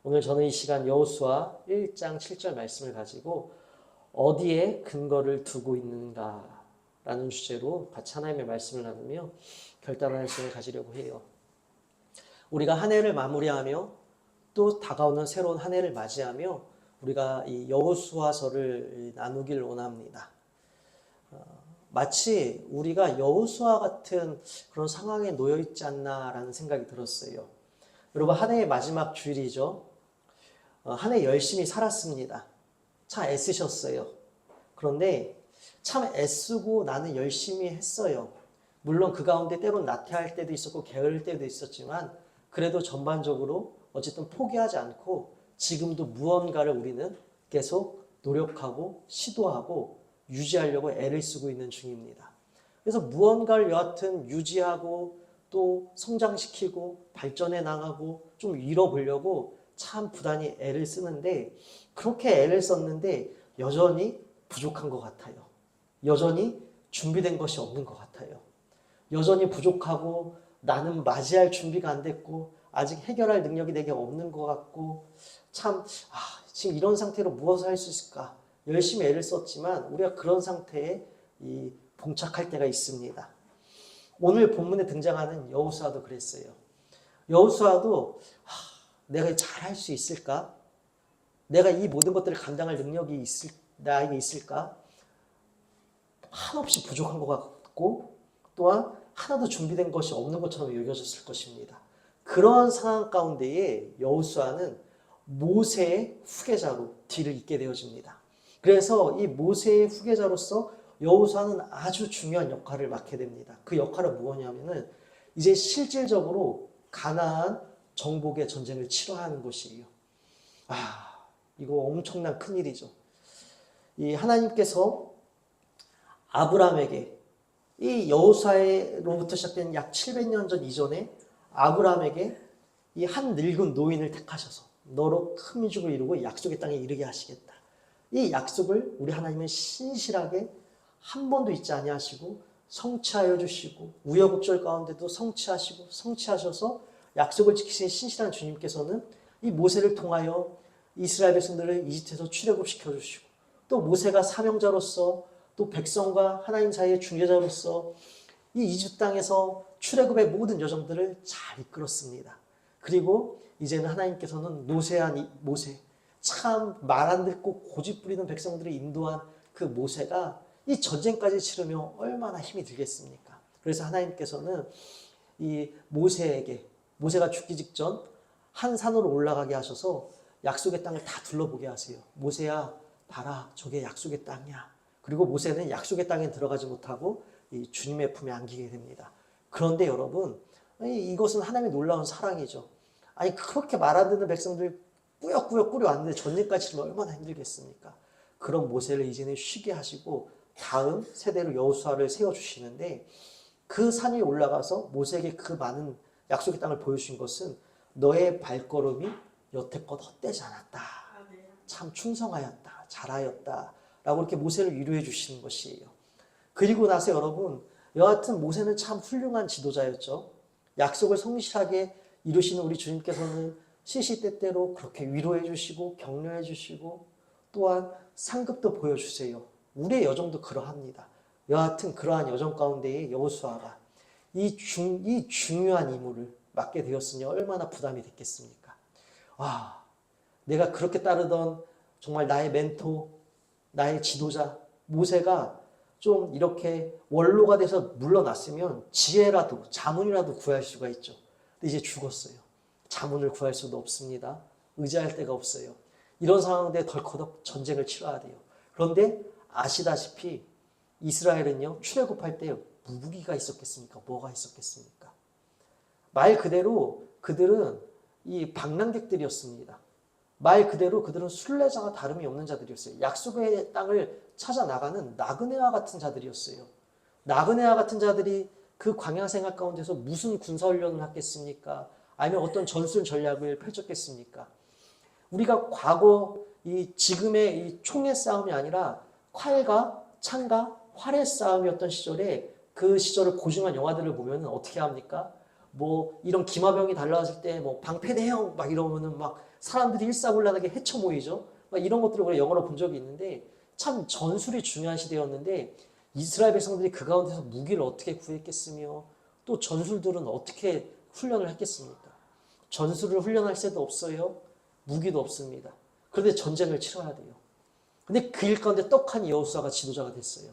오늘 저는 이 시간 여호수아 1장 7절 말씀을 가지고 어디에 근거를 두고 있는가라는 주제로 같이 하나님의 말씀을 나누며 결단하는 시간을 가지려고 해요. 우리가 한 해를 마무리하며 또 다가오는 새로운 한 해를 맞이하며 우리가 이 여호수아서를 나누길 원합니다. 마치 우리가 여호수아 같은 그런 상황에 놓여 있지 않나라는 생각이 들었어요. 여러분, 한 해의 마지막 주일이죠. 한 해 열심히 살았습니다. 참 애쓰셨어요. 그런데 참 애쓰고 나는 열심히 했어요. 물론 그 가운데 때론 나태할 때도 있었고 게으를 때도 있었지만 그래도 전반적으로 어쨌든 포기하지 않고 지금도 무언가를 우리는 계속 노력하고 시도하고 유지하려고 애를 쓰고 있는 중입니다. 그래서 무언가를 여하튼 유지하고 또 성장시키고 발전해 나가고 좀 잃어보려고 참 부단히 애를 쓰는데 그렇게 애를 썼는데 여전히 부족한 것 같아요. 여전히 준비된 것이 없는 것 같아요. 여전히 부족하고 나는 맞이할 준비가 안 됐고 아직 해결할 능력이 내게 없는 것 같고 참 지금 이런 상태로 무엇을 할 수 있을까? 열심히 애를 썼지만 우리가 그런 상태에 봉착할 때가 있습니다. 오늘 본문에 등장하는 여호수아도 그랬어요. 여호수아도 내가 잘할 수 있을까? 내가 이 모든 것들을 감당할 능력이 나에게 있을까? 한없이 부족한 것 같고 또한 하나도 준비된 것이 없는 것처럼 여겨졌을 것입니다. 그러한 상황 가운데에 여호수아는 모세의 후계자로 뒤를 잇게 되어집니다. 그래서 이 모세의 후계자로서 여호수아는 아주 중요한 역할을 맡게 됩니다. 그 역할은 무엇이냐면은 이제 실질적으로 가나안 정복의 전쟁을 치러야 하는 것이에요. 이거 엄청난 큰일이죠. 이 하나님께서 아브라함에게 이 여호수아로부터 시작된 약 700년 전 이전에 아브라함에게 이 한 늙은 노인을 택하셔서 너로 큰 민족을 이루고 약속의 땅에 이르게 하시겠다. 이 약속을 우리 하나님은 신실하게 한 번도 잊지 아니하시고 성취하여 주시고 우여곡절 가운데도 성취하셔서 약속을 지키신 신실한 주님께서는 이 모세를 통하여 이스라엘 백성들을 이집트에서 출애굽시켜 주시고 또 모세가 사명자로서 또 백성과 하나님 사이의 중재자로서 이 이집트 땅에서 출애굽의 모든 여정들을 잘 이끌었습니다. 그리고 이제는 하나님께서는 노쇠한 모세, 참 말 안 듣고 고집 부리는 백성들을 인도한 그 모세가 이 전쟁까지 치르며 얼마나 힘이 들겠습니까? 그래서 하나님께서는 이 모세가 죽기 직전 한 산으로 올라가게 하셔서 약속의 땅을 다 둘러보게 하세요. 모세야, 봐라, 저게 약속의 땅이야. 그리고 모세는 약속의 땅에 들어가지 못하고 이 주님의 품에 안기게 됩니다. 그런데 여러분, 이것은 하나님의 놀라운 사랑이죠. 그렇게 말 안 듣는 백성들 꾸역꾸역 꾸려왔는데 전쟁까지 치르면 얼마나 힘들겠습니까? 그런 모세를 이제는 쉬게 하시고 다음 세대로 여호수아를 세워주시는데 그 산 위에 올라가서 모세에게 그 많은 약속의 땅을 보여주신 것은 너의 발걸음이 여태껏 헛되지 않았다. 참 충성하였다. 잘하였다. 라고 이렇게 모세를 위로해 주시는 것이에요. 그리고 나서 여러분, 여하튼 모세는 참 훌륭한 지도자였죠. 약속을 성실하게 이루시는 우리 주님께서는 시시때때로 그렇게 위로해 주시고 격려해 주시고 또한 상급도 보여주세요. 우리의 여정도 그러합니다. 여하튼 그러한 여정 가운데에 여호수아가 이 중요한 임무를 맡게 되었으니 얼마나 부담이 됐겠습니까? 내가 그렇게 따르던 정말 나의 멘토, 나의 지도자 모세가 좀 이렇게 원로가 돼서 물러났으면 지혜라도 자문이라도 구할 수가 있죠. 근데 이제 죽었어요. 자문을 구할 수도 없습니다. 의지할 데가 없어요. 이런 상황인데 덜커덕 전쟁을 치러야 돼요. 그런데 아시다시피 이스라엘은요, 출애굽할 때 무기가 있었겠습니까? 뭐가 있었겠습니까? 말 그대로 그들은 이 방랑객들이었습니다. 말 그대로 그들은 순례자와 다름이 없는 자들이었어요. 약속의 땅을 찾아 나가는 나그네와 같은 자들이었어요. 나그네와 같은 자들이 그 광야 생활 가운데서 무슨 군사 훈련을 하겠습니까? 아니면 어떤 전술 전략을 펼쳤겠습니까? 우리가 과거 지금의 이 총의 싸움이 아니라 칼과 창과 활의 싸움이었던 시절에 그 시절을 고증한 영화들을 보면 어떻게 합니까? 이런 기마병이 달라왔을 때 방패대형 막 이러면은 막 사람들이 일사불란하게 헤쳐 모이죠. 막 이런 것들을 우리가 영화로 본 적이 있는데 참 전술이 중요한 시대였는데 이스라엘 백성들이 그 가운데서 무기를 어떻게 구했겠으며 또 전술들은 어떻게 훈련을 했겠습니까? 전술을 훈련할 새도 없어요. 무기도 없습니다. 그런데 전쟁을 치러야 돼요. 근데 그 일 가운데 떡한 여호수아가 지도자가 됐어요.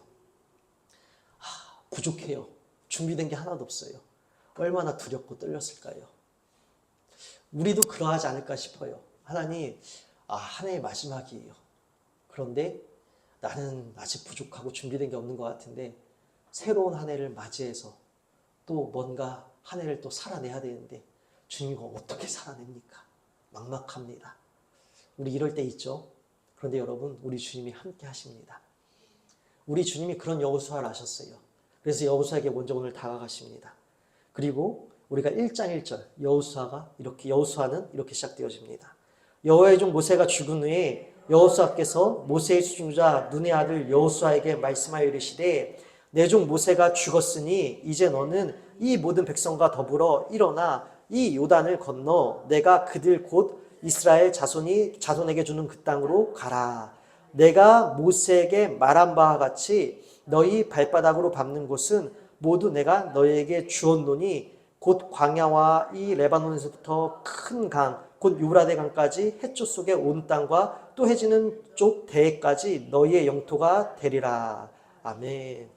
부족해요. 준비된 게 하나도 없어요. 얼마나 두렵고 떨렸을까요? 우리도 그러하지 않을까 싶어요. 하나님, 한 해의 마지막이에요. 그런데 나는 아직 부족하고 준비된 게 없는 것 같은데 새로운 한 해를 맞이해서 또 뭔가 한 해를 또 살아내야 되는데 주님 이거 어떻게 살아냅니까? 막막합니다. 우리 이럴 때 있죠. 그런데 여러분 우리 주님이 함께 하십니다. 우리 주님이 그런 여호수아를 아셨어요. 그래서 여호수아에게 먼저 오늘 다가가십니다. 그리고 우리가 1장 1절 여호수아는 이렇게 시작되어집니다. 여호와의 종 모세가 죽은 후에 여호수아께서 모세의 수중자 눈의 아들 여호수아에게 말씀하여 이르시되 내 종 모세가 죽었으니 이제 너는 이 모든 백성과 더불어 일어나 이 요단을 건너 내가 그들 곧 이스라엘 자손에게 주는 그 땅으로 가라. 내가 모세에게 말한 바와 같이 너희 발바닥으로 밟는 곳은 모두 내가 너희에게 주었노니 곧 광야와 이 레바논에서부터 큰 강, 곧 유브라데 강까지 해쪽 속의 온 땅과 또 해지는 쪽 대해까지 너희의 영토가 되리라. 아멘.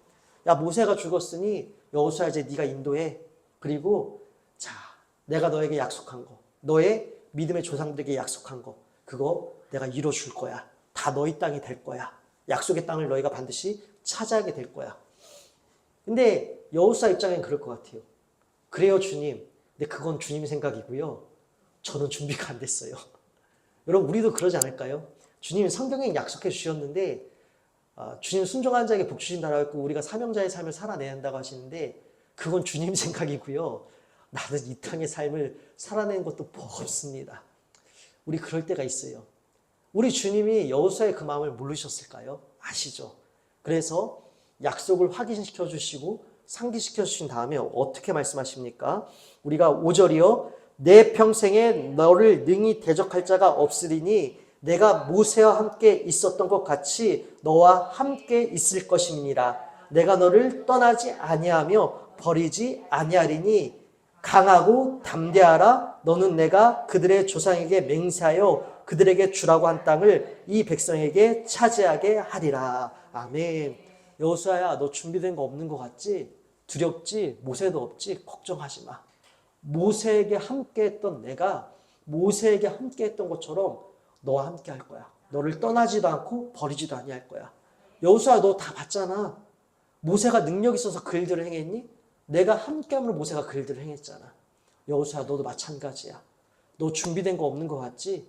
야 모세가 죽었으니 여호수아 이제 네가 인도해. 그리고 자 내가 너에게 약속한 거, 너의 믿음의 조상들에게 약속한 거, 그거 내가 이뤄줄 거야. 다 너희 땅이 될 거야. 약속의 땅을 너희가 반드시 차지하게 될 거야. 근데 여호수아 입장엔 그럴 것 같아요. 그래요 주님. 근데 그건 주님 생각이고요. 저는 준비가 안 됐어요. 여러분 우리도 그러지 않을까요? 주님이 성경에 약속해 주셨는데 주님 순종한 자에게 복 주신다라고 했고 우리가 사명자의 삶을 살아내야 한다고 하시는데 그건 주님 생각이고요. 나는 이 땅의 삶을 살아내는 것도 버겁습니다. 우리 그럴 때가 있어요. 우리 주님이 여호수아의 그 마음을 모르셨을까요? 아시죠? 그래서 약속을 확인시켜 주시고 상기시켜 주신 다음에 어떻게 말씀하십니까? 우리가 5절이요. 내 평생에 너를 능히 대적할 자가 없으리니 내가 모세와 함께 있었던 것 같이 너와 함께 있을 것임이니라. 내가 너를 떠나지 아니하며 버리지 아니하리니 강하고 담대하라. 너는 내가 그들의 조상에게 맹세하여 그들에게 주라고 한 땅을 이 백성에게 차지하게 하리라. 아멘. 여호수아야 너 준비된 거 없는 것 같지? 두렵지? 모세도 없지? 걱정하지 마. 모세에게 함께 했던 내가 모세에게 함께 했던 것처럼 너와 함께 할 거야. 너를 떠나지도 않고 버리지도 아니할 거야. 여호수아 너 다 봤잖아. 모세가 능력 있어서 그 일들을 행했니? 내가 함께함으로 모세가 그 일들을 행했잖아. 여호수아 너도 마찬가지야. 너 준비된 거 없는 것 같지?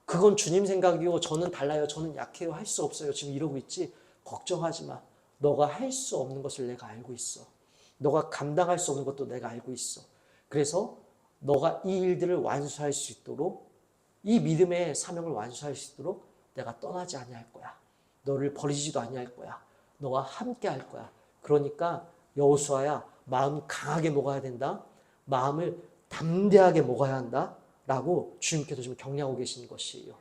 그건 주님 생각이고 저는 달라요. 저는 약해요. 할 수 없어요. 지금 이러고 있지? 걱정하지 마. 너가 할 수 없는 것을 내가 알고 있어. 너가 감당할 수 없는 것도 내가 알고 있어. 그래서 너가 이 일들을 완수할 수 있도록 이 믿음의 사명을 완수할 수 있도록 내가 떠나지 아니할 거야. 너를 버리지도 아니할 거야. 너와 함께 할 거야. 그러니까 여호수아야 마음 강하게 먹어야 된다. 마음을 담대하게 먹어야 한다. 라고 주님께서 지금 격려하고 계시는 것이에요.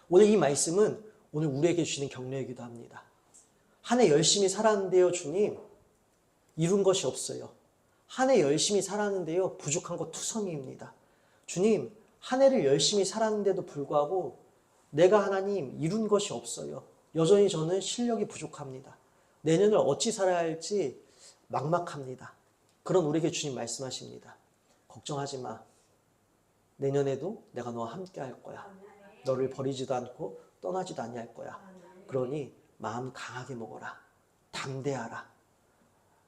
오늘 이 말씀은 오늘 우리에게 주시는 격려이기도 합니다. 한 해 열심히 살았는데요 주님 이룬 것이 없어요. 한 해 열심히 살았는데요 부족한 것 투성이입니다. 주님 한 해를 열심히 살았는데도 불구하고 내가 하나님 이룬 것이 없어요. 여전히 저는 실력이 부족합니다. 내년을 어찌 살아야 할지 막막합니다. 그런 우리에게 주님 말씀하십니다. 걱정하지 마. 내년에도 내가 너와 함께 할 거야. 너를 버리지도 않고 떠나지도 아니할 거야. 그러니 마음 강하게 먹어라. 담대하라.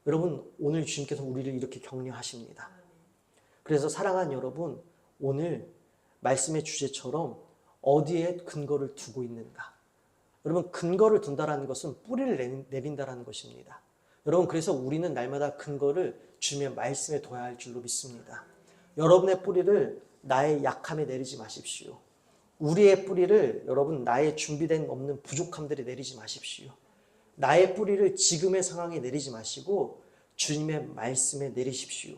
여러분 오늘 주님께서 우리를 이렇게 격려하십니다. 그래서 사랑하는 여러분 오늘 말씀의 주제처럼 어디에 근거를 두고 있는가. 여러분 근거를 둔다라는 것은 뿌리를 내린다라는 것입니다. 여러분 그래서 우리는 날마다 근거를 주님의 말씀에 둬야 할 줄로 믿습니다. 여러분의 뿌리를 나의 약함에 내리지 마십시오. 우리의 뿌리를 여러분 나의 준비된 없는 부족함들에 내리지 마십시오. 나의 뿌리를 지금의 상황에 내리지 마시고 주님의 말씀에 내리십시오.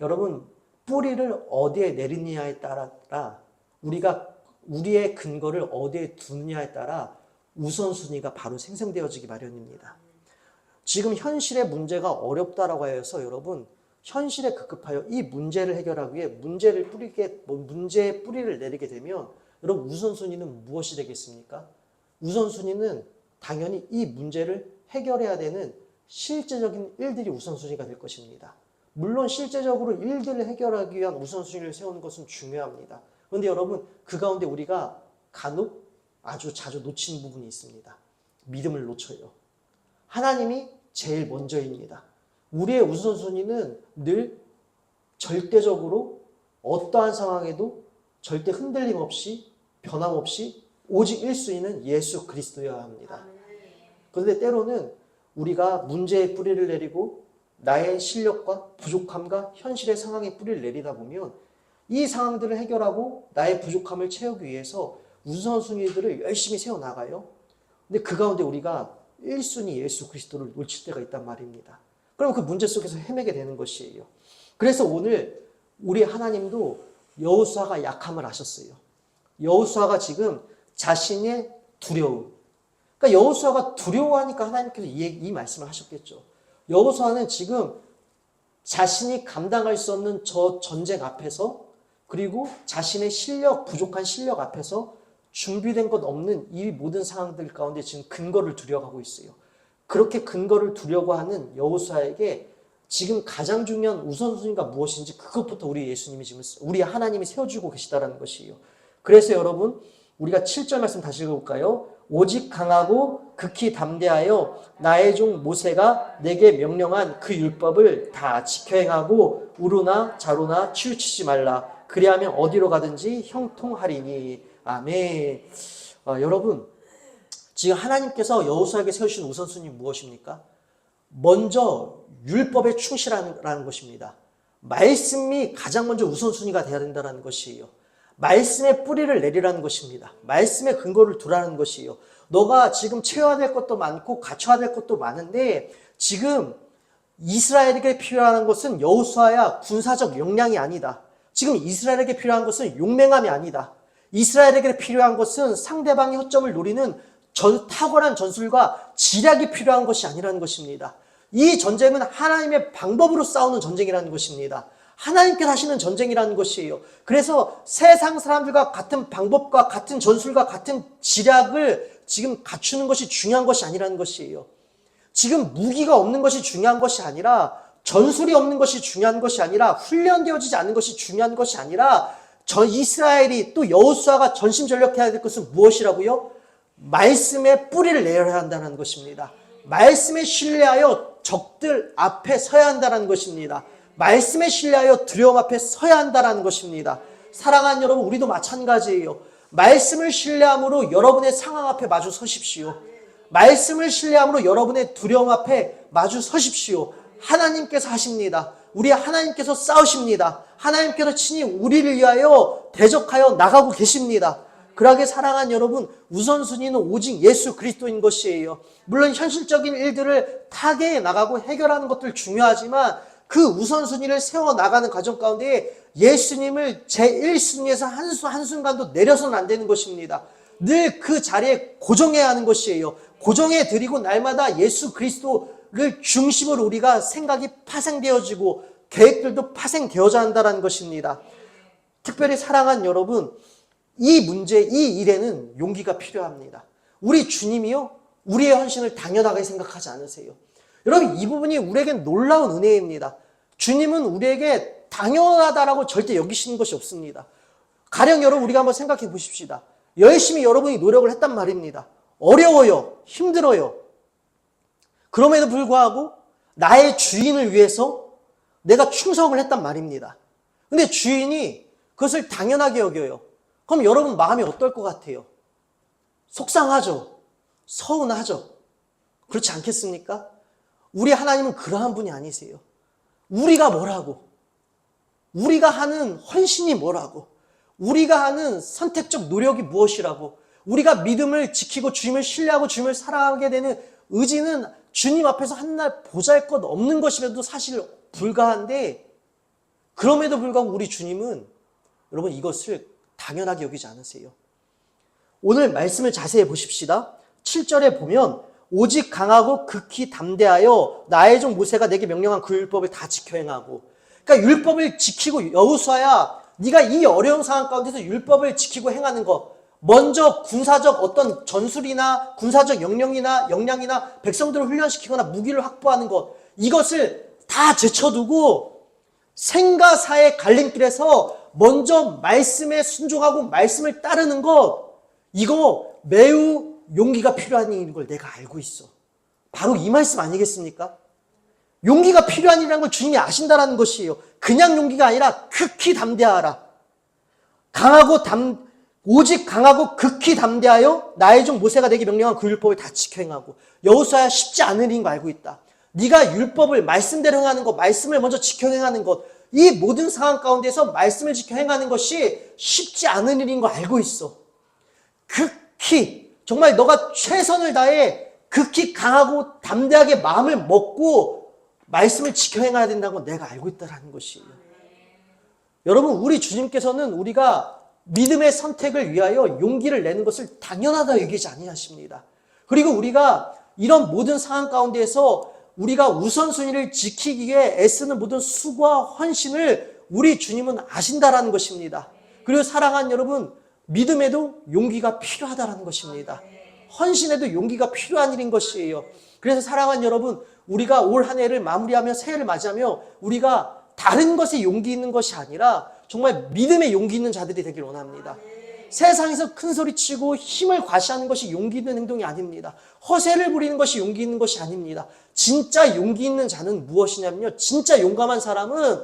여러분 뿌리를 어디에 내리느냐에 따라 우리가 우리의 근거를 어디에 두느냐에 따라 우선순위가 바로 생성되어지기 마련입니다. 지금 현실의 문제가 어렵다라고 해서 여러분 현실에 급급하여 이 문제를 해결하기 위해 문제의 뿌리를 내리게 되면 여러분 우선순위는 무엇이 되겠습니까? 우선순위는 당연히 이 문제를 해결해야 되는 실제적인 일들이 우선순위가 될 것입니다. 물론 실제적으로 일들을 해결하기 위한 우선순위를 세우는 것은 중요합니다. 그런데 여러분 그 가운데 우리가 간혹 아주 자주 놓치는 부분이 있습니다. 믿음을 놓쳐요. 하나님이 제일 먼저입니다. 우리의 우선순위는 늘 절대적으로 어떠한 상황에도 절대 흔들림 없이 변함없이 오직 1순위는 예수 그리스도여야 합니다. 그런데 때로는 우리가 문제의 뿌리를 내리고 나의 실력과 부족함과 현실의 상황의 뿌리를 내리다 보면 이 상황들을 해결하고 나의 부족함을 채우기 위해서 우선순위들을 열심히 세워나가요. 근데 그 가운데 우리가 1순위 예수 그리스도를 놓칠 때가 있단 말입니다. 그럼 그 문제 속에서 헤매게 되는 것이에요. 그래서 오늘 우리 하나님도 여호수아가 약함을 아셨어요. 여호수아가 지금 자신의 두려움. 그러니까 여호수아가 두려워하니까 하나님께서 이 말씀을 하셨겠죠. 여호수아는 지금 자신이 감당할 수 없는 저 전쟁 앞에서 그리고 자신의 부족한 실력 앞에서 준비된 것 없는 이 모든 상황들 가운데 지금 근거를 두려워하고 있어요. 그렇게 근거를 두려고 하는 여호수아에게 지금 가장 중요한 우선순위가 무엇인지 그것부터 우리 하나님이 세워주고 계시다라는 것이에요. 그래서 여러분 우리가 7절 말씀 다시 읽어볼까요? 오직 강하고 극히 담대하여 나의 종 모세가 내게 명령한 그 율법을 다 지켜 행하고 우루나 자루나 치우치지 말라. 그리하면 어디로 가든지 형통하리니. 아멘. 여러분 지금 하나님께서 여호수아에게 세우신 우선순위 무엇입니까? 먼저 율법에 충실하라는 것입니다. 말씀이 가장 먼저 우선순위가 되어야 된다는 것이에요. 말씀의 뿌리를 내리라는 것입니다. 말씀의 근거를 두라는 것이에요. 너가 지금 채워야 될 것도 많고 갖춰야 될 것도 많은데 지금 이스라엘에게 필요한 것은 여호수아야 군사적 역량이 아니다. 지금 이스라엘에게 필요한 것은 용맹함이 아니다. 이스라엘에게 필요한 것은 상대방의 허점을 노리는 탁월한 전술과 지략이 필요한 것이 아니라는 것입니다. 이 전쟁은 하나님의 방법으로 싸우는 전쟁이라는 것입니다. 하나님께서 하시는 전쟁이라는 것이에요. 그래서 세상 사람들과 같은 방법과 같은 전술과 같은 지략을 지금 갖추는 것이 중요한 것이 아니라는 것이에요. 지금 무기가 없는 것이 중요한 것이 아니라 전술이 없는 것이 중요한 것이 아니라 훈련되어지지 않는 것이 중요한 것이 아니라 이스라엘이 또 여호수아가 전심전력해야 될 것은 무엇이라고요? 말씀의 뿌리를 내려야 한다는 것입니다. 말씀에 신뢰하여 적들 앞에 서야 한다는 것입니다. 말씀에 신뢰하여 두려움 앞에 서야 한다는 것입니다. 사랑하는 여러분, 우리도 마찬가지예요. 말씀을 신뢰함으로 여러분의 상황 앞에 마주 서십시오. 말씀을 신뢰함으로 여러분의 두려움 앞에 마주 서십시오. 하나님께서 하십니다. 우리 하나님께서 싸우십니다. 하나님께서 친히 우리를 위하여 대적하여 나가고 계십니다. 그러하게 사랑하는 여러분, 우선순위는 오직 예수 그리스도인 것이에요. 물론 현실적인 일들을 타개해 나가고 해결하는 것들 중요하지만 그 우선순위를 세워나가는 과정 가운데 예수님을 제1순위에서 한순간도 내려서는 안 되는 것입니다. 늘 그 자리에 고정해야 하는 것이에요. 고정해 드리고 날마다 예수 그리스도를 중심으로 우리가 생각이 파생되어지고 계획들도 파생되어져 한다는 것입니다. 특별히 사랑하는 여러분, 이 문제, 이 일에는 용기가 필요합니다. 우리 주님이요, 우리의 헌신을 당연하게 생각하지 않으세요. 여러분, 이 부분이 우리에겐 놀라운 은혜입니다. 주님은 우리에게 당연하다라고 절대 여기시는 것이 없습니다. 가령 여러분, 우리가 한번 생각해 보십시다. 열심히 여러분이 노력을 했단 말입니다. 어려워요. 힘들어요. 그럼에도 불구하고 나의 주인을 위해서 내가 충성을 했단 말입니다. 근데 주인이 그것을 당연하게 여겨요. 그럼 여러분 마음이 어떨 것 같아요? 속상하죠? 서운하죠? 그렇지 않겠습니까? 우리 하나님은 그러한 분이 아니세요. 우리가 뭐라고? 우리가 하는 헌신이 뭐라고? 우리가 하는 선택적 노력이 무엇이라고? 우리가 믿음을 지키고 주님을 신뢰하고 주님을 사랑하게 되는 의지는 주님 앞에서 한날 보잘것 없는 것임에도 사실 불가한데, 그럼에도 불구하고 우리 주님은 여러분 이것을 당연하게 여기지 않으세요? 오늘 말씀을 자세히 보십시다. 7절에 보면 오직 강하고 극히 담대하여 나의 종 모세가 내게 명령한 그 율법을 다 지켜 행하고, 그러니까 율법을 지키고, 여호수아야 네가 이 어려운 상황 가운데서 율법을 지키고 행하는 것, 먼저 군사적 어떤 전술이나 군사적 역량이나 백성들을 훈련시키거나 무기를 확보하는 것, 이것을 다 제쳐두고 생과 사의 갈림길에서 먼저 말씀에 순종하고 말씀을 따르는 것, 이거 매우 용기가 필요한 일인 걸 내가 알고 있어. 바로 이 말씀 아니겠습니까? 용기가 필요한 일이라는 걸 주님이 아신다라는 것이에요. 그냥 용기가 아니라 극히 담대하라. 오직 강하고 극히 담대하여 나의 종 모세가 내게 명령한 그 율법을 다 지켜 행하고. 여호수아야 쉽지 않은 일인 거 알고 있다. 네가 율법을 말씀대로 행하는 것, 말씀을 먼저 지켜 행하는 것, 이 모든 상황 가운데서 말씀을 지켜 행하는 것이 쉽지 않은 일인 거 알고 있어. 극히, 정말 너가 최선을 다해 극히 강하고 담대하게 마음을 먹고 말씀을 지켜 행해야 된다고 내가 알고 있다는 것이에요. 여러분, 우리 주님께서는 우리가 믿음의 선택을 위하여 용기를 내는 것을 당연하다 얘기하지 아니하십니다. 그리고 우리가 이런 모든 상황 가운데에서 우리가 우선순위를 지키기 위해 애쓰는 모든 수고와 헌신을 우리 주님은 아신다라는 것입니다. 그리고 사랑하는 여러분, 믿음에도 용기가 필요하다라는 것입니다. 헌신에도 용기가 필요한 일인 것이에요. 그래서 사랑하는 여러분, 우리가 올 한 해를 마무리하며 새해를 맞이하며 우리가 다른 것에 용기 있는 것이 아니라 정말 믿음에 용기 있는 자들이 되길 원합니다. 세상에서 큰 소리치고 힘을 과시하는 것이 용기 있는 행동이 아닙니다. 허세를 부리는 것이 용기 있는 것이 아닙니다. 진짜 용기 있는 자는 무엇이냐면요, 진짜 용감한 사람은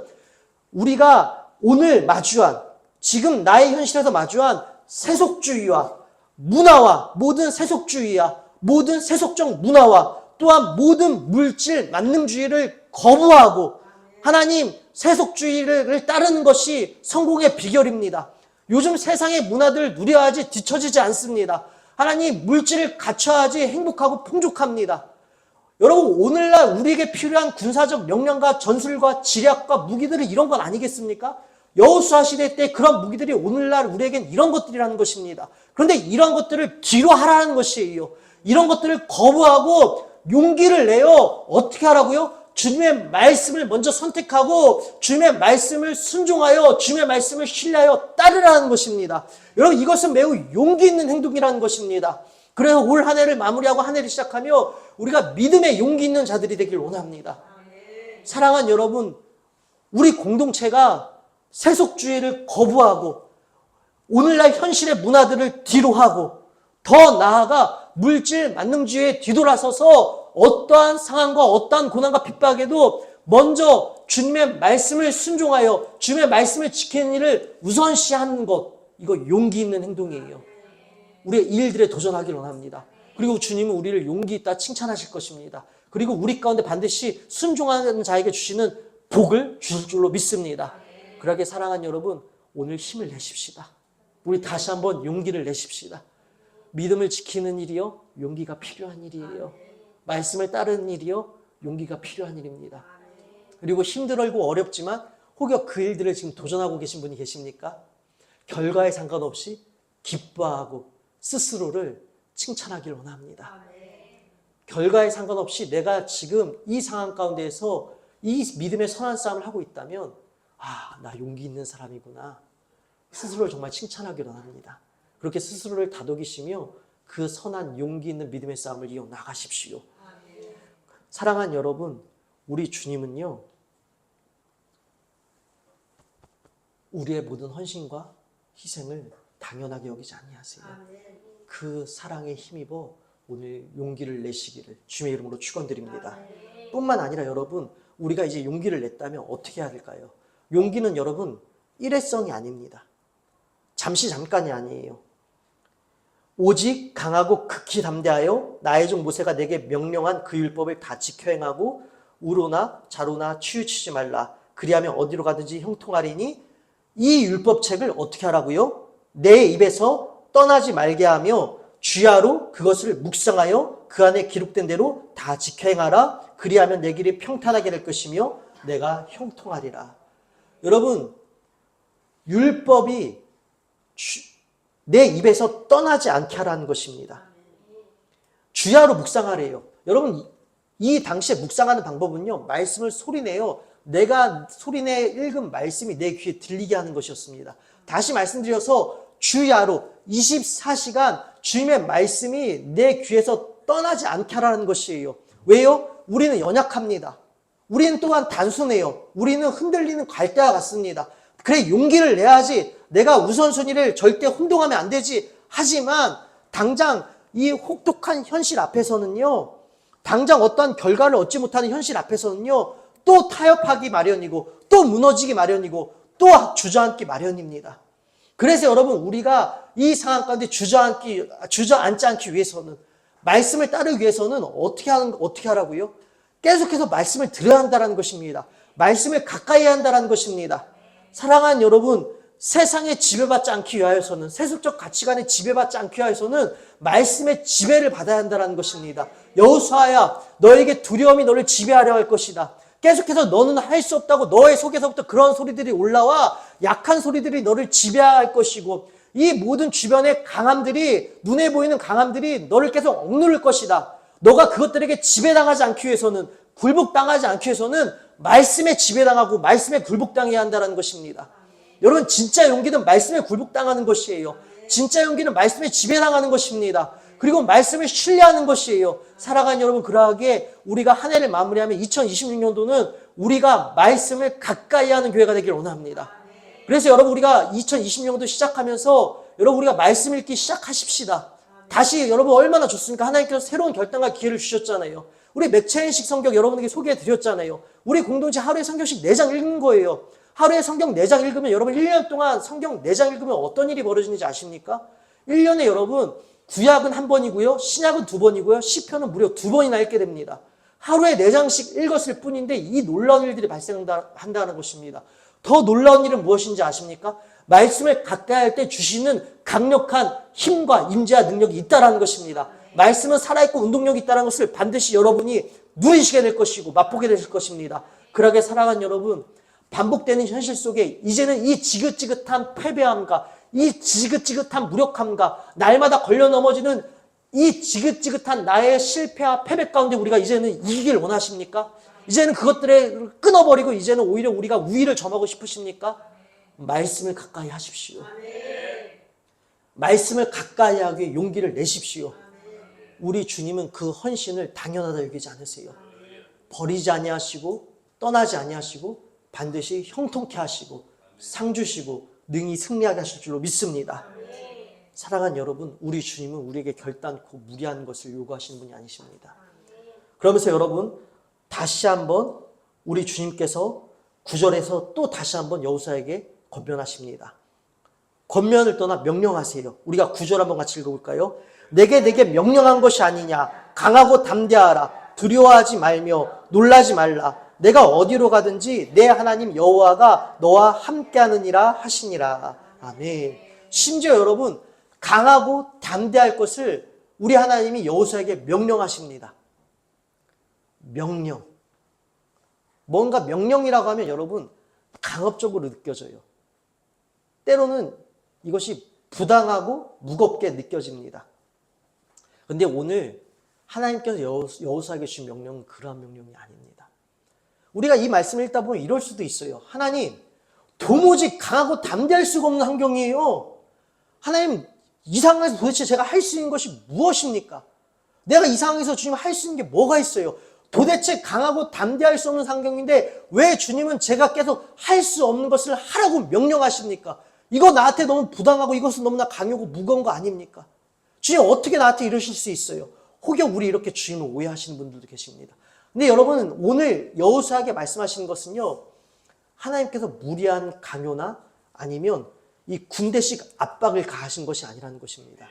우리가 오늘 마주한, 지금 나의 현실에서 마주한 세속주의와 문화와 모든 세속주의와 모든 세속적 문화와 또한 모든 물질 만능주의를 거부하고 하나님 세속주의를 따르는 것이 성공의 비결입니다. 요즘 세상의 문화들 누려야지 뒤처지지 않습니다. 하나님 물질을 갖춰야지 행복하고 풍족합니다. 여러분, 오늘날 우리에게 필요한 군사적 명령과 전술과 지략과 무기들은 이런 건 아니겠습니까? 여호수아 시대 때 그런 무기들이 오늘날 우리에겐 이런 것들이라는 것입니다. 그런데 이런 것들을 뒤로 하라는 것이에요. 이런 것들을 거부하고 용기를 내어 어떻게 하라고요? 주님의 말씀을 먼저 선택하고 주님의 말씀을 순종하여 주님의 말씀을 신뢰하여 따르라는 것입니다. 여러분, 이것은 매우 용기 있는 행동이라는 것입니다. 그래서 올 한 해를 마무리하고 한 해를 시작하며 우리가 믿음의 용기 있는 자들이 되길 원합니다. 사랑하는 여러분, 우리 공동체가 세속주의를 거부하고 오늘날 현실의 문화들을 뒤로 하고 더 나아가 물질 만능주의에 뒤돌아서서 어떠한 상황과 어떠한 고난과 핍박에도 먼저 주님의 말씀을 순종하여 주님의 말씀을 지키는 일을 우선시하는 것, 이거 용기 있는 행동이에요. 우리의 이 일들에 도전하기를 원합니다. 그리고 주님은 우리를 용기 있다 칭찬하실 것입니다. 그리고 우리 가운데 반드시 순종하는 자에게 주시는 복을 주실 줄로 믿습니다. 그러게 사랑하는 여러분, 오늘 힘을 내십시다. 우리 다시 한번 용기를 내십시다. 믿음을 지키는 일이요, 용기가 필요한 일이에요. 말씀을 따르는 일이요, 용기가 필요한 일입니다. 그리고 힘들고 어렵지만 혹여 그 일들을 지금 도전하고 계신 분이 계십니까? 결과에 상관없이 기뻐하고 스스로를 칭찬하길 원합니다. 결과에 상관없이 내가 지금 이 상황 가운데에서 이 믿음의 선한 싸움을 하고 있다면 나 용기 있는 사람이구나. 스스로를 정말 칭찬하길 원합니다. 그렇게 스스로를 다독이시며 그 선한 용기 있는 믿음의 싸움을 이어 나가십시오. 사랑하는 여러분, 우리 주님은요, 우리의 모든 헌신과 희생을 당연하게 여기지 아니하세요. 그 사랑에 힘입어 오늘 용기를 내시기를 주님의 이름으로 축원드립니다. 뿐만 아니라 여러분, 우리가 이제 용기를 냈다면 어떻게 해야 될까요? 용기는 여러분 일회성이 아닙니다. 잠깐이 아니에요. 오직 강하고 극히 담대하여 나의 종 모세가 내게 명령한 그 율법을 다 지켜 행하고 우로나 자로나 치우치지 말라. 그리하면 어디로 가든지 형통하리니, 이 율법책을 어떻게 하라고요? 내 입에서 떠나지 말게 하며 주야로 그것을 묵상하여 그 안에 기록된 대로 다 지켜 행하라. 그리하면 내 길이 평탄하게 될 것이며 내가 형통하리라. 여러분, 율법이 내 입에서 떠나지 않게 하라는 것입니다. 주야로 묵상하래요. 여러분 이 당시에 묵상하는 방법은요. 말씀을 소리내요. 내가 소리내 읽은 말씀이 내 귀에 들리게 하는 것이었습니다. 다시 말씀드려서 주야로 24시간 주님의 말씀이 내 귀에서 떠나지 않게 하라는 것이에요. 왜요? 우리는 연약합니다. 우리는 또한 단순해요. 우리는 흔들리는 갈대와 같습니다. 그래 용기를 내야지. 내가 우선순위를 절대 혼동하면 안 되지. 하지만 당장 이 혹독한 현실 앞에서는요. 당장 어떠한 결과를 얻지 못하는 현실 앞에서는요. 또 타협하기 마련이고 또 무너지기 마련이고 또 주저앉기 마련입니다. 그래서 여러분 우리가 이 상황 가운데 주저앉지 않기 위해서는 말씀을 따르기 위해서는 어떻게 하라고요? 계속해서 말씀을 들어야 한다는 것입니다. 말씀을 가까이 한다는 것입니다. 사랑하는 여러분, 세상에 지배받지 않기 위하여서는, 세속적 가치관에 지배받지 않기 위하여서는 말씀의 지배를 받아야 한다는 것입니다. 여호수아야, 너에게 두려움이 너를 지배하려 할 것이다. 계속해서 너는 할 수 없다고 너의 속에서부터 그런 소리들이 올라와 약한 소리들이 너를 지배할 것이고 이 모든 주변의 강함들이 눈에 보이는 강함들이 너를 계속 억누를 것이다. 너가 그것들에게 지배당하지 않기 위해서는 굴복당하지 않기 위해서는 말씀에 지배당하고 말씀에 굴복당해야 한다는 것입니다. 여러분 진짜 용기는 말씀에 굴복당하는 것이에요. 진짜 용기는 말씀에 지배당하는 것입니다. 그리고 말씀을 신뢰하는 것이에요. 사랑하는 여러분 그러하게 우리가 한 해를 마무리하면 2026년도는 우리가 말씀을 가까이 하는 교회가 되길 원합니다. 그래서 여러분 우리가 2026년도 시작하면서 여러분 우리가 말씀 읽기 시작하십시다. 다시 여러분 얼마나 좋습니까? 하나님께서 새로운 결단과 기회를 주셨잖아요. 우리 맥체인식 성경 여러분에게 소개해드렸잖아요. 우리 공동체 하루에 성경씩 4장 읽는 거예요. 하루에 성경 4장 읽으면 여러분 1년 동안 성경 4장 읽으면 어떤 일이 벌어지는지 아십니까? 1년에 여러분 구약은 1번이고요. 신약은 2번이고요. 시편은 무려 2번이나 읽게 됩니다. 하루에 4장씩 읽었을 뿐인데 이 놀라운 일들이 발생한다는 것입니다. 더 놀라운 일은 무엇인지 아십니까? 말씀을 가까이 할 때 주시는 강력한 힘과 임재와 능력이 있다는 것입니다. 말씀은 살아있고 운동력이 있다는 것을 반드시 여러분이 누리시게 될 것이고 맛보게 될 것입니다. 그러게 사랑하는 여러분, 반복되는 현실 속에 이제는 이 지긋지긋한 패배함과 이 지긋지긋한 무력함과 날마다 걸려 넘어지는 이 지긋지긋한 나의 실패와 패배 가운데 우리가 이제는 이기길 원하십니까? 이제는 그것들을 끊어버리고 이제는 오히려 우리가 우위를 점하고 싶으십니까? 말씀을 가까이 하십시오. 말씀을 가까이 하기 위해 용기를 내십시오. 우리 주님은 그 헌신을 당연하다 여기지 않으세요. 버리지 아니하시고 떠나지 아니하시고 반드시 형통케 하시고 상 주시고 능히 승리하게 하실 줄로 믿습니다. 사랑하는 여러분, 우리 주님은 우리에게 결단코 무리한 것을 요구하시는 분이 아니십니다. 그러면서 여러분 다시 한번 우리 주님께서 9절에서 또 다시 한번 여호수아에게 권면하십니다. 권면을 떠나 명령하세요. 우리가 9절 한번 같이 읽어볼까요? 내게 명령한 것이 아니냐. 강하고 담대하라. 두려워하지 말며 놀라지 말라. 내가 어디로 가든지 내 하나님 여호와가 너와 함께하느니라 하시니라. 아멘. 심지어 여러분 강하고 담대할 것을 우리 하나님이 여호수아에게 명령하십니다. 명령. 뭔가 명령이라고 하면 여러분 강압적으로 느껴져요. 때로는 이것이 부당하고 무겁게 느껴집니다. 그런데 오늘 하나님께서 여호수아에게 주신 명령은 그러한 명령이 아닙니다. 우리가 이 말씀을 읽다 보면 이럴 수도 있어요. 하나님, 도무지 강하고 담대할 수가 없는 환경이에요. 하나님, 이 상황에서 도대체 제가 할 수 있는 것이 무엇입니까? 내가 이 상황에서 주님 할 수 있는 게 뭐가 있어요? 도대체 강하고 담대할 수 없는 환경인데 왜 주님은 제가 계속 할 수 없는 것을 하라고 명령하십니까? 이거 나한테 너무 부당하고 이것은 너무나 강하고 무거운 거 아닙니까? 주님 어떻게 나한테 이러실 수 있어요? 혹여 우리 이렇게 주님을 오해하시는 분들도 계십니다. 근데 여러분 오늘 여호수아에게 말씀하시는 것은요. 하나님께서 무리한 강요나 아니면 이 군대식 압박을 가하신 것이 아니라는 것입니다.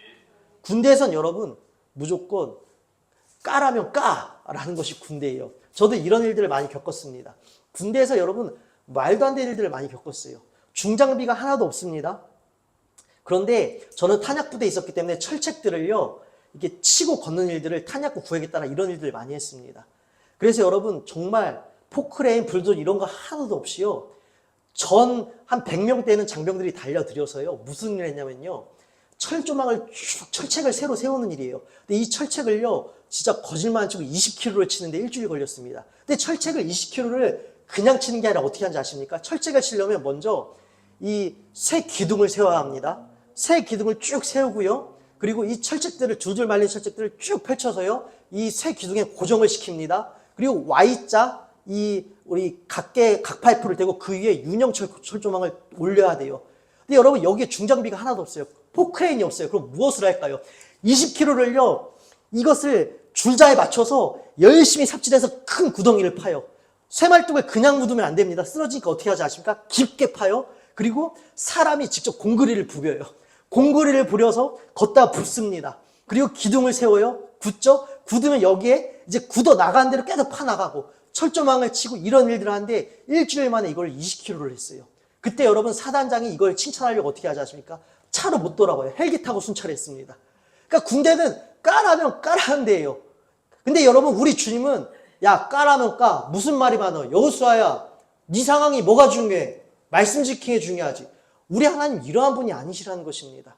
군대에선 여러분 무조건 까라면 까라는 것이 군대예요. 저도 이런 일들을 많이 겪었습니다. 군대에서 여러분 말도 안 되는 일들을 많이 겪었어요. 중장비가 하나도 없습니다. 그런데 저는 탄약부대에 있었기 때문에 철책들을요 이렇게 치고 걷는 일들을 탄약고 구역에 따라 이런 일들을 많이 했습니다. 그래서 여러분 정말 포크레인, 불돌 이런 거 하나도 없이요 전 한 100명 되는 장병들이 달려들여서요. 무슨 일을 했냐면요. 철조망을 쭉 철책을 새로 세우는 일이에요. 근데 이 철책을요. 진짜 거짓말 안 치고 20km를 치는데 일주일 걸렸습니다. 근데 철책을 20km를 그냥 치는 게 아니라 어떻게 하는지 아십니까? 철책을 치려면 먼저 이 새 기둥을 세워야 합니다. 새 기둥을 쭉 세우고요. 그리고 이 철책들을 줄줄 말린 철책들을 쭉 펼쳐서요. 이 새 기둥에 고정을 시킵니다. 그리고 Y자 이 우리 각 파이프를 대고 그 위에 유령 철조망을 올려야 돼요. 근데 여러분 여기에 중장비가 하나도 없어요. 포크레인이 없어요. 그럼 무엇을 할까요? 20km를요. 이것을 줄자에 맞춰서 열심히 삽질해서 큰 구덩이를 파요. 쇠말뚝을 그냥 묻으면 안 됩니다. 쓰러지니까 어떻게 하지 아십니까? 깊게 파요. 그리고 사람이 직접 공구리를 부려요. 공구리를 부려서 걷다 붓습니다. 그리고 기둥을 세워요. 굳죠? 굳으면 여기에 이제 굳어 나가는 대로 계속 파나가고 철조망을 치고 이런 일들을 하는데 일주일 만에 이걸 20km를 했어요. 그때 여러분 사단장이 이걸 칭찬하려고 어떻게 하지 아십니까? 차로 못 돌아가요. 헬기 타고 순찰했습니다. 그러니까 군대는 까라면 까라는 데예요. 근데 여러분 우리 주님은 야 까라면 까 무슨 말이 많아 여호수아야 네 상황이 뭐가 중요해? 말씀 지키는 게 중요하지. 우리 하나님 이러한 분이 아니시라는 것입니다.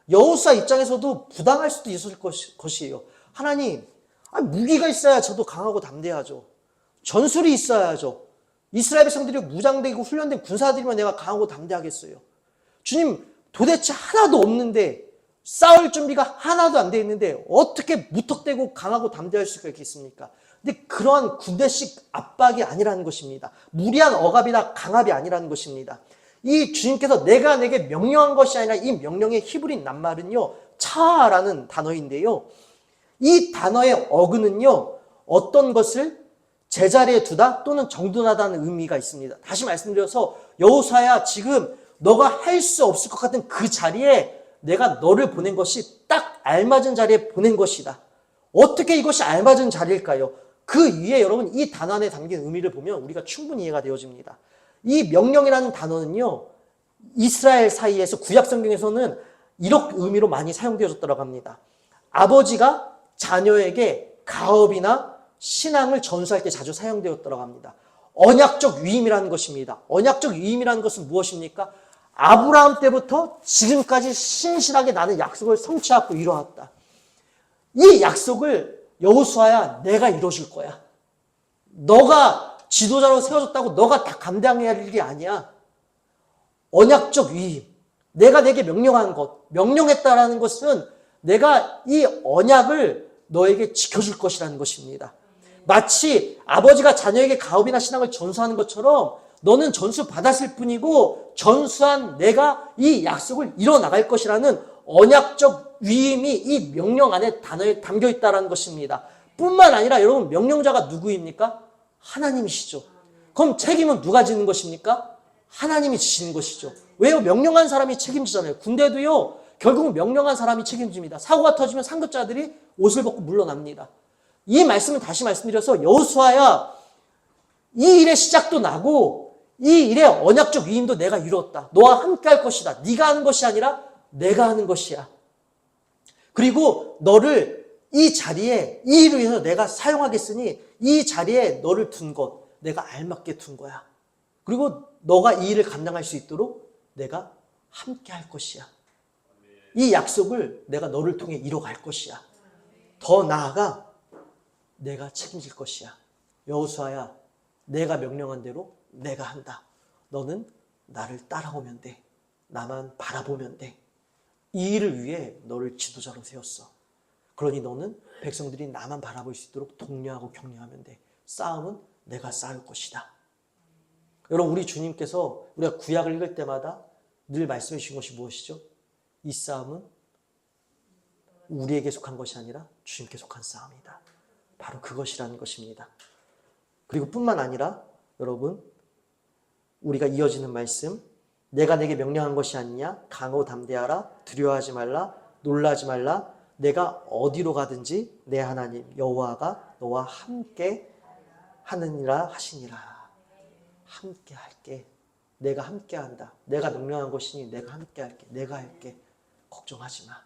여호수아 입장에서도 부당할 수도 있을 것이에요. 하나님 무기가 있어야 저도 강하고 담대하죠. 전술이 있어야죠. 이스라엘 백성들이 무장되고 훈련된 군사들이면 내가 강하고 담대하겠어요. 주님 도대체 하나도 없는데 싸울 준비가 하나도 안 돼 있는데 어떻게 무턱대고 강하고 담대할 수가 있겠습니까? 근데 그러한 군대식 압박이 아니라는 것입니다. 무리한 억압이나 강압이 아니라는 것입니다. 이 주님께서 내가 내게 명령한 것이 아니라 이 명령의 히브리 낱말은요. 차라는 단어인데요. 이 단어의 어근은요. 어떤 것을 제자리에 두다 또는 정돈하다는 의미가 있습니다. 다시 말씀드려서 여호수아야 지금 너가 할 수 없을 것 같은 그 자리에 내가 너를 보낸 것이 딱 알맞은 자리에 보낸 것이다. 어떻게 이것이 알맞은 자리일까요? 그 위에 여러분 이 단어 안에 담긴 의미를 보면 우리가 충분히 이해가 되어집니다. 이 명령이라는 단어는요. 이스라엘 사이에서 구약 성경에서는 이런 의미로 많이 사용되어졌다고 합니다. 아버지가 자녀에게 가업이나 신앙을 전수할 때 자주 사용되었다고 합니다. 언약적 위임이라는 것입니다. 언약적 위임이라는 것은 무엇입니까? 아브라함 때부터 지금까지 신실하게 나는 약속을 성취하고 이루었다. 이 약속을 여호수아야 내가 이뤄줄 거야. 너가 지도자로 세워졌다고 너가 다 감당해야 할 일이 아니야. 언약적 위임. 내가 내게 명령한 것. 명령했다라는 것은 내가 이 언약을 너에게 지켜줄 것이라는 것입니다. 마치 아버지가 자녀에게 가업이나 신앙을 전수하는 것처럼 너는 전수 받았을 뿐이고 전수한 내가 이 약속을 이뤄나갈 것이라는 언약적 위임이 이 명령 안에 단어에 담겨 있다는 것입니다. 뿐만 아니라 여러분 명령자가 누구입니까? 하나님이시죠. 그럼 책임은 누가 지는 것입니까? 하나님이 지시는 것이죠. 왜요? 명령한 사람이 책임지잖아요. 군대도요. 결국은 명령한 사람이 책임집니다. 사고가 터지면 상급자들이 옷을 벗고 물러납니다. 이 말씀을 다시 말씀드려서 여호수아야 이 일의 시작도 나고 이 일의 언약적 위임도 내가 이루었다. 너와 함께 할 것이다. 네가 하는 것이 아니라 내가 하는 것이야. 그리고 너를 이 자리에 이 일을 위해서 내가 사용하겠으니 이 자리에 너를 둔 것 내가 알맞게 둔 거야. 그리고 너가 이 일을 감당할 수 있도록 내가 함께 할 것이야. 이 약속을 내가 너를 통해 이뤄갈 것이야. 더 나아가 내가 책임질 것이야. 여호수아야, 내가 명령한 대로 내가 한다. 너는 나를 따라오면 돼. 나만 바라보면 돼. 이 일을 위해 너를 지도자로 세웠어. 그러니 너는 백성들이 나만 바라볼 수 있도록 독려하고 격려하면 돼. 싸움은 내가 싸울 것이다. 여러분 우리 주님께서 우리가 구약을 읽을 때마다 늘 말씀해 주신 것이 무엇이죠? 이 싸움은 우리에게 속한 것이 아니라 주님께 속한 싸움이다. 바로 그것이라는 것입니다. 그리고 뿐만 아니라 여러분 우리가 이어지는 말씀 내가 내게 명령한 것이 아니냐 강하고 담대하라 두려워하지 말라 놀라지 말라 내가 어디로 가든지 내 하나님 여호와가 너와 함께 하느니라 하시니라. 함께 할게. 내가 함께 한다. 내가 명령한 것이니 내가 함께 할게. 내가 할게. 걱정하지 마.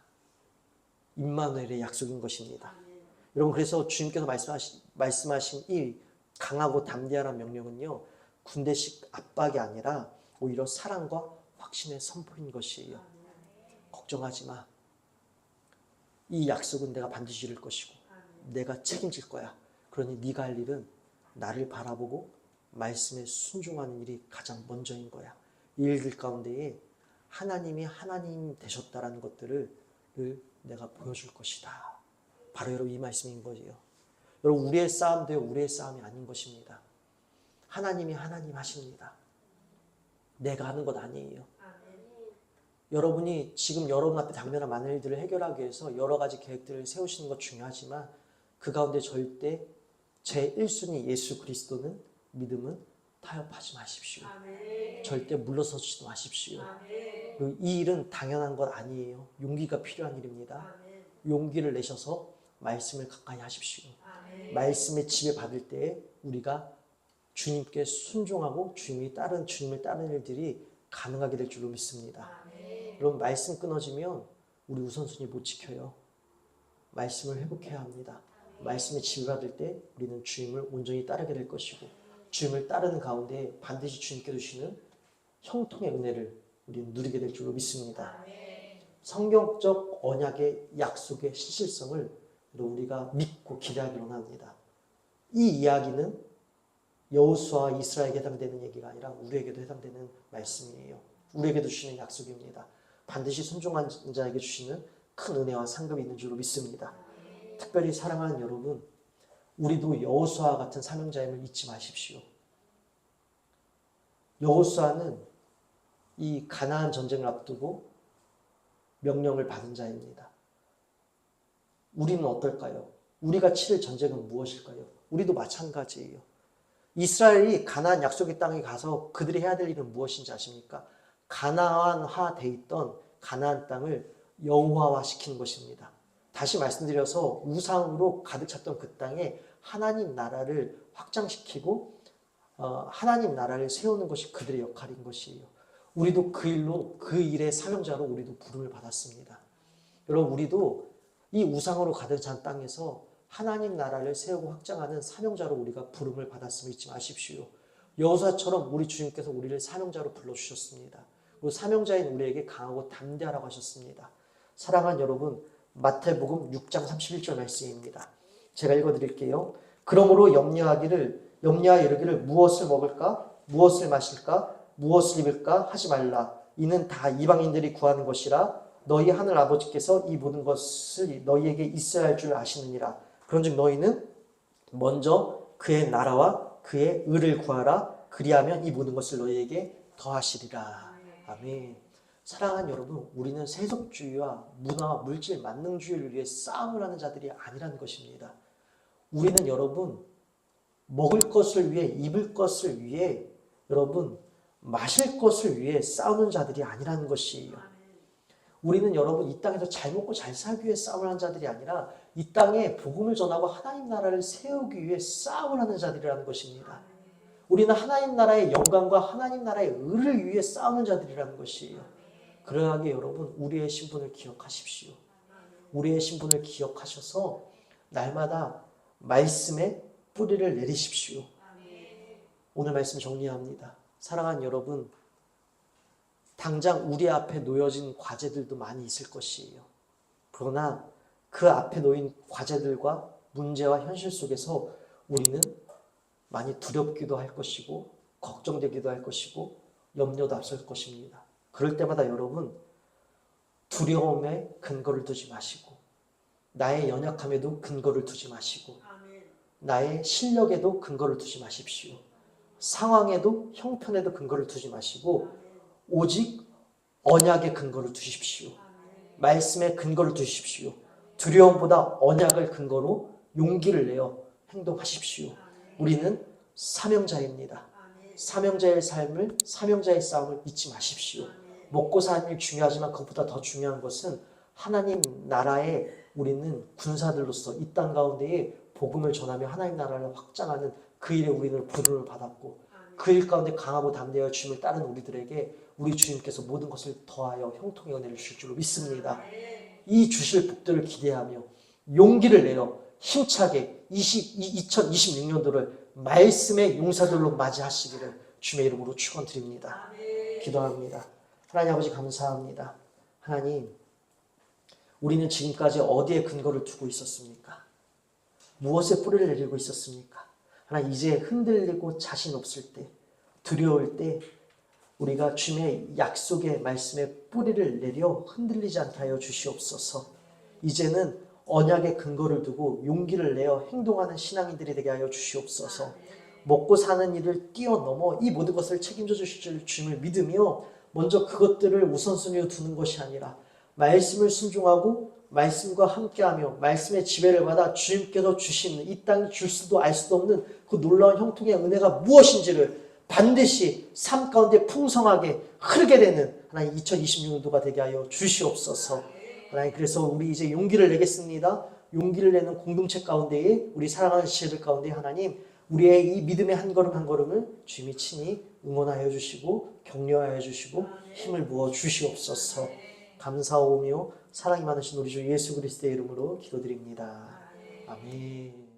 임마누엘의 약속인 것입니다. 여러분 그래서 주님께서 말씀하신 이 강하고 담대하라는 명령은요. 군대식 압박이 아니라 오히려 사랑과 확신의 선포인 것이에요. 걱정하지 마. 이 약속은 내가 반드시 이룰 것이고 내가 책임질 거야. 그러니 네가 할 일은 나를 바라보고 말씀에 순종하는 일이 가장 먼저인 거야. 이 일들 가운데에 하나님이 하나님 되셨다라는 것들을 내가 보여줄 것이다. 바로 여러분 이 말씀인 거예요. 여러분 우리의 싸움도요, 우리의 싸움이 아닌 것입니다. 하나님이 하나님 하십니다. 내가 하는 것 아니에요. 여러분이 지금 여러분 앞에 당면한 많은 일들을 해결하기 위해서 여러 가지 계획들을 세우시는 것 중요하지만 그 가운데 절대 제 1순위 예수 그리스도는 믿음은 타협하지 마십시오. 절대 물러서지도 마십시오. 그리고 이 일은 당연한 것 아니에요. 용기가 필요한 일입니다. 용기를 내셔서 말씀을 가까이 하십시오. 말씀의 지배받을 때에 우리가 주님께 순종하고 주님을 따르는 일들이 가능하게 될 줄로 믿습니다. 여러분 말씀 끊어지면 우리 우선순위 못 지켜요. 말씀을 회복해야 합니다. 말씀에 지배받을 때 우리는 주님을 온전히 따르게 될 것이고 주님을 따르는 가운데 반드시 주님께 주시는 형통의 은혜를 우리는 누리게 될 줄로 믿습니다. 성경적 언약의 약속의 실질성을 우리가 믿고 기대하기로 합니다. 이 이야기는 여호수아와 이스라엘에게 해당되는 얘기가 아니라 우리에게도 해당되는 말씀이에요. 우리에게도 주시는 약속입니다. 반드시 순종한 자에게 주시는 큰 은혜와 상급이 있는 줄로 믿습니다. 특별히 사랑하는 여러분, 우리도 여호수아와 같은 사명자임을 잊지 마십시오. 여호수아는 이 가나안 전쟁을 앞두고 명령을 받은 자입니다. 우리는 어떨까요? 우리가 치를 전쟁은 무엇일까요? 우리도 마찬가지예요. 이스라엘이 가나안 약속의 땅에 가서 그들이 해야 될 일은 무엇인지 아십니까? 가나안화돼 있던 가나안 땅을 여호와화 시키는 것입니다. 다시 말씀드려서 우상으로 가득 찼던 그 땅에 하나님 나라를 확장시키고 하나님 나라를 세우는 것이 그들의 역할인 것이에요. 우리도 그 일의 사명자로 우리도 부름을 받았습니다. 여러분 우리도 이 우상으로 가득 찬 땅에서 하나님 나라를 세우고 확장하는 사명자로 우리가 부름을 받았음을 잊지 마십시오. 여호수아처럼 우리 주님께서 우리를 사명자로 불러주셨습니다. 그리고 사명자인 우리에게 강하고 담대하라고 하셨습니다. 사랑하는 여러분, 마태복음 6장 31절 말씀입니다. 제가 읽어드릴게요. 그러므로 염려하여 이르기를 무엇을 먹을까? 무엇을 마실까? 무엇을 입을까? 하지 말라. 이는 다 이방인들이 구하는 것이라. 너희 하늘 아버지께서 이 모든 것을 너희에게 있어야 할 줄 아시느니라. 그런즉 너희는 먼저 그의 나라와 그의 의를 구하라. 그리하면 이 모든 것을 너희에게 더하시리라. 아멘. 사랑하는 여러분, 우리는 세속주의와 문화와 물질 만능주의를 위해 싸움을 하는 자들이 아니라는 것입니다. 우리는 여러분 먹을 것을 위해, 입을 것을 위해, 여러분 마실 것을 위해 싸우는 자들이 아니라는 것이에요. 우리는 여러분 이 땅에서 잘 먹고 잘 살기 위해 싸움을 하는 자들이 아니라 이 땅에 복음을 전하고 하나님 나라를 세우기 위해 싸움을 하는 자들이라는 것입니다. 우리는 하나님 나라의 영광과 하나님 나라의 의를 위해 싸우는 자들이라는 것이에요. 그러하게 여러분 우리의 신분을 기억하십시오. 우리의 신분을 기억하셔서 날마다 말씀에 뿌리를 내리십시오. 오늘 말씀 정리합니다. 사랑하는 여러분, 당장 우리 앞에 놓여진 과제들도 많이 있을 것이에요. 그러나 그 앞에 놓인 과제들과 문제와 현실 속에서 우리는 많이 두렵기도 할 것이고 걱정되기도 할 것이고 염려도 앞설 것입니다. 그럴 때마다 여러분 두려움에 근거를 두지 마시고 나의 연약함에도 근거를 두지 마시고 나의 실력에도 근거를 두지 마십시오. 상황에도 형편에도 근거를 두지 마시고 오직 언약에 근거를 두십시오. 말씀에 근거를 두십시오. 두려움보다 언약을 근거로 용기를 내어 행동하십시오. 우리는 사명자입니다. 사명자의 삶을, 사명자의 싸움을 잊지 마십시오. 먹고 사는 일 중요하지만 그것보다 더 중요한 것은 하나님 나라에 우리는 군사들로서 이 땅 가운데에 복음을 전하며 하나님 나라를 확장하는 그 일에 우리는 부름을 받았고 그 일 가운데 강하고 담대하여 주님을 따르는 우리들에게 우리 주님께서 모든 것을 더하여 형통의 은혜를 주실 줄로 믿습니다. 이 주실 복들을 기대하며 용기를 내어 힘차게 2026년도를 말씀의 용사들로 맞이하시기를 주님의 이름으로 축원드립니다. 기도합니다. 하나님 아버지 감사합니다. 하나님, 우리는 지금까지 어디에 근거를 두고 있었습니까? 무엇에 뿌리를 내리고 있었습니까? 하나님, 이제 흔들리고 자신 없을 때, 두려울 때 우리가 주님의 약속의 말씀에 뿌리를 내려 흔들리지 않게 하여 주시옵소서. 이제는 언약의 근거를 두고 용기를 내어 행동하는 신앙인들이 되게 하여 주시옵소서. 먹고 사는 일을 뛰어넘어 이 모든 것을 책임져 주실 주님을 믿으며 먼저 그것들을 우선순위로 두는 것이 아니라 말씀을 순종하고 말씀과 함께하며 말씀의 지배를 받아 주님께서 주시는 이 땅이 줄 수도 알 수도 없는 그 놀라운 형통의 은혜가 무엇인지를 반드시 삶 가운데 풍성하게 흐르게 되는 하나님 2026년도가 되게 하여 주시옵소서. 하나님, 그래서 우리 이제 용기를 내겠습니다. 용기를 내는 공동체 가운데에 우리 사랑하는 지체들 가운데 하나님, 우리의 이 믿음의 한 걸음 한 걸음을 주님이 친히 응원하여 주시고 격려하여 주시고 힘을 부어 주시옵소서. 감사오며 사랑이 많으신 우리 주 예수 그리스도의 이름으로 기도드립니다. 아멘.